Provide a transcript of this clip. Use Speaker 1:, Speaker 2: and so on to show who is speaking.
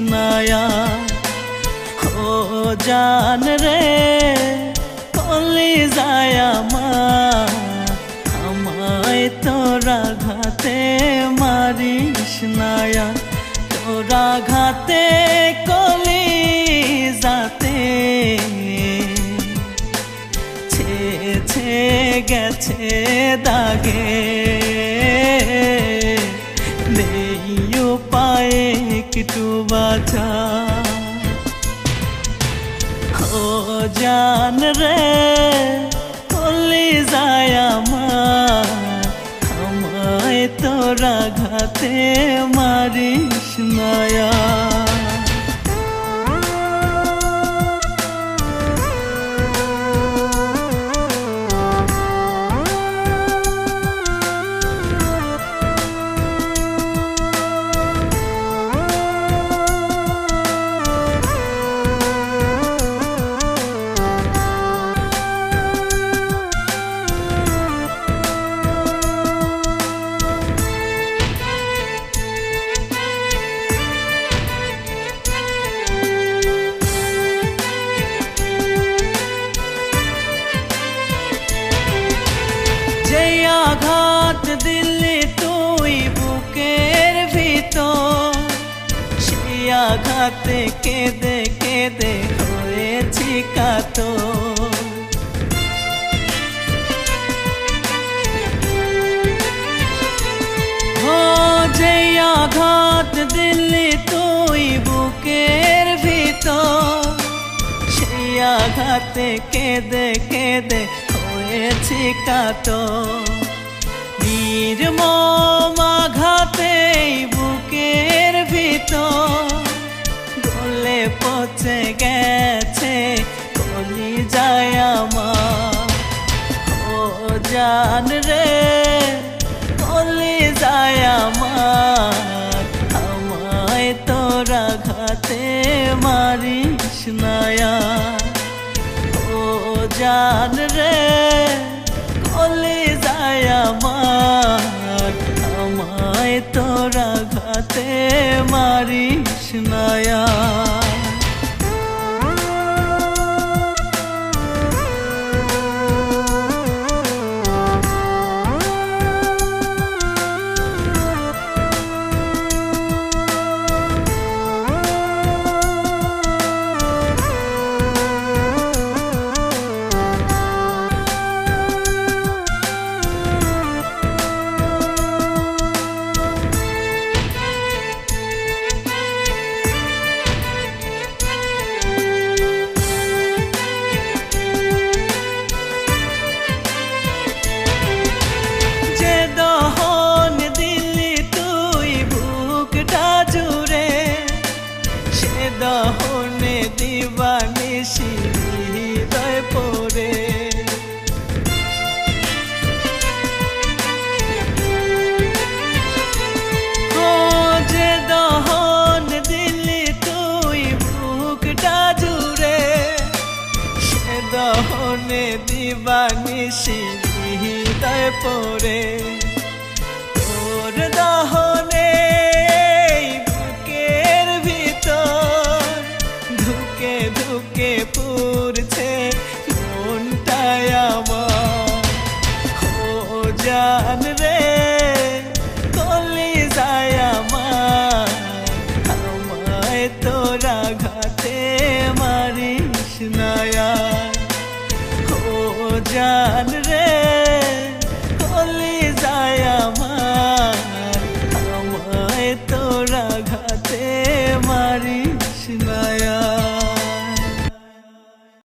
Speaker 1: নায়া ও জান রে কলি যায় আমার আমায় তোরা ঘাতে মারিস নায়া তোরা ঘাতে কলি যাতে ছে গেছে দাগে নেই উপায়ে একটু বাঁচা ও জান রে কলি যায় আমার আমায় তোরা ঘাতে মারিস নায়া আঘাত দিলি তুই বুকের ভিতর সেই আঘাতে কেঁদে কেঁদে হয়েছি কাতর যে আঘাত দিলি তুই বুকের ভিতর সেই আঘাতে কেঁদে কেঁদে হয়েছি কাতর নির্মম আঘাতে বুকের ভিতর গলে পচে গেছে কলি যায় আমার ও জান রে কলি যায় আমার আমায় তোরা ঘাতে মারিস নায়া ও জান রে কলি যায় আমার আমায় তোরা ঘাতে মারিস নায়া দহনে দিবানিশি হৃদয় পড়ে ও যে দহন দিলি তুই বুকটা জুড়ে সে দহনে দিবানিশি হৃদয় পড়ে তোর দহনে ধুকে পুরছে মনটাই আমার ও জান রে কলি যায় আমার আমায় তোরা ঘাতে মারিস নায়া ও জান